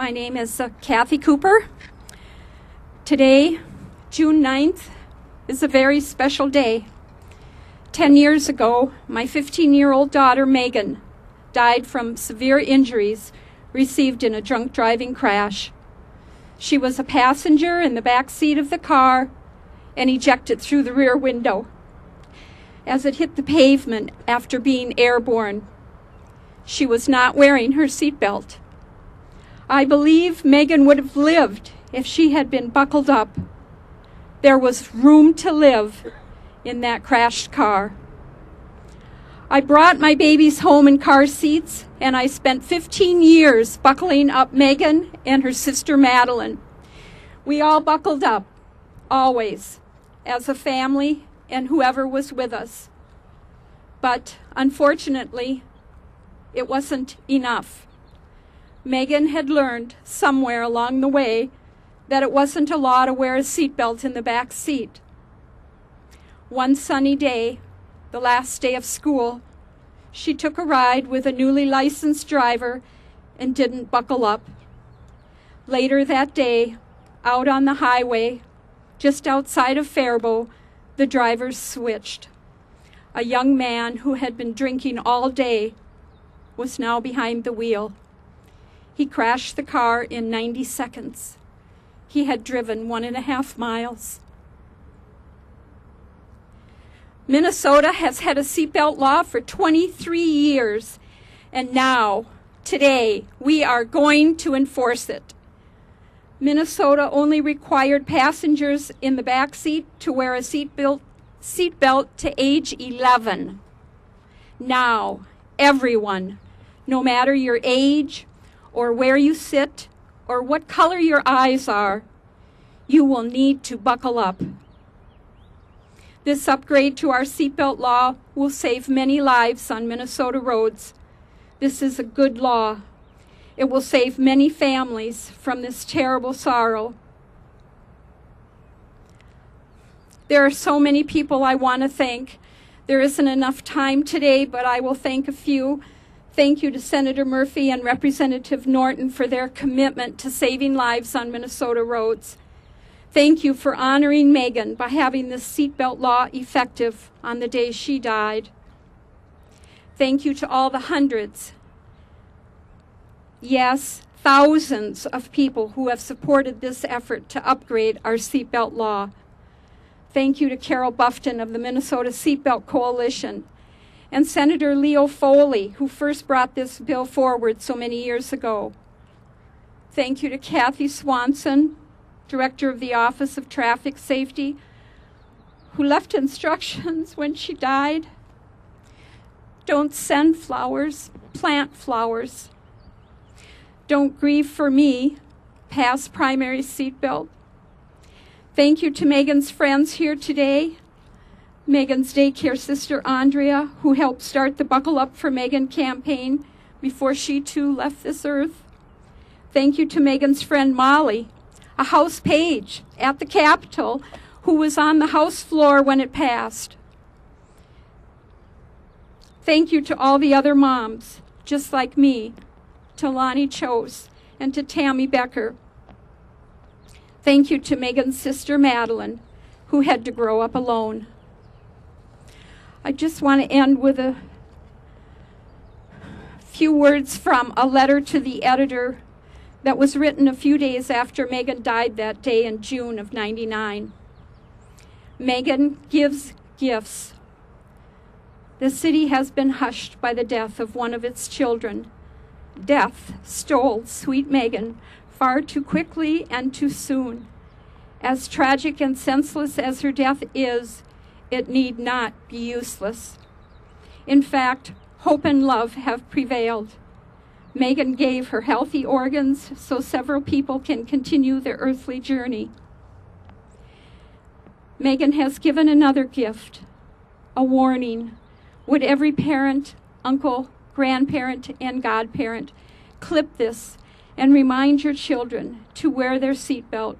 My name is Kathy Cooper. Today, June 9th, is a very special day. 10 years ago, my 15-year-old daughter, Megan, died from severe injuries received in a drunk driving crash. She was a passenger in the back seat of the car and ejected through the rear window as it hit the pavement after being airborne. She was not wearing her seatbelt. I believe Megan would have lived if she had been buckled up. There was room to live in that crashed car. I brought my babies home in car seats, and I spent 15 years buckling up Megan and her sister Madeline. We all buckled up, always, as a family and whoever was with us. But unfortunately, it wasn't enough. Megan had learned somewhere along the way that it wasn't a law to wear a seatbelt in the back seat. One sunny day, the last day of school, she took a ride with a newly licensed driver and didn't buckle up. Later that day, out on the highway, just outside of Faribault, the drivers switched. A young man who had been drinking all day was now behind the wheel. He crashed the car in 90 seconds. He had driven 1.5 miles. Minnesota has had a seatbelt law for 23 years, and now, today, we are going to enforce it. Minnesota only required passengers in the back seat to wear a seatbelt to age 11. Now, everyone, no matter your age or where you sit or what color your eyes are, you will need to buckle up. This upgrade to our seatbelt law will save many lives on Minnesota roads. This is a good law. It will save many families from this terrible sorrow. There are so many people I want to thank. There isn't enough time today, but I will thank a few. Thank you to Senator Murphy and Representative Norton for their commitment to saving lives on Minnesota roads. Thank you for honoring Megan by having this seatbelt law effective on the day she died. Thank you to all the hundreds, yes, thousands of people who have supported this effort to upgrade our seatbelt law. Thank you to Carol Buffton of the Minnesota Seatbelt Coalition and Senator Leo Foley, who first brought this bill forward so many years ago. Thank you to Kathy Swanson, Director of the Office of Traffic Safety, who left instructions when she died. Don't send flowers, plant flowers. Don't grieve for me, past primary seatbelt. Thank you to Megan's friends here today. Megan's daycare sister, Andrea, who helped start the Buckle Up for Megan campaign before she too left this earth. Thank you to Megan's friend, Molly, a House page at the Capitol, who was on the House floor when it passed. Thank you to all the other moms, just like me, to Lonnie Chose and to Tammy Becker. Thank you to Megan's sister, Madeline, who had to grow up alone. I just want to end with a few words from a letter to the editor that was written a few days after Megan died that day in June of '99. Megan gives gifts. The city has been hushed by the death of one of its children. Death stole sweet Megan far too quickly and too soon. As tragic and senseless as her death is, it need not be useless. In fact, hope and love have prevailed. Megan gave her healthy organs so several people can continue their earthly journey. Megan has given another gift, a warning. Would every parent, uncle, grandparent, and godparent clip this and remind your children to wear their seatbelt,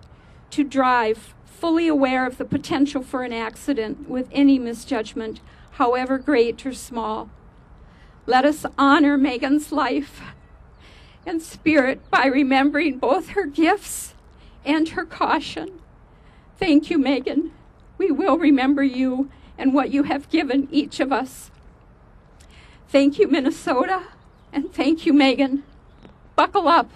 to drive fully aware of the potential for an accident with any misjudgment, however great or small. Let us honor Megan's life and spirit by remembering both her gifts and her caution. Thank you, Megan. We will remember you and what you have given each of us. Thank you, Minnesota, and thank you, Megan. Buckle up.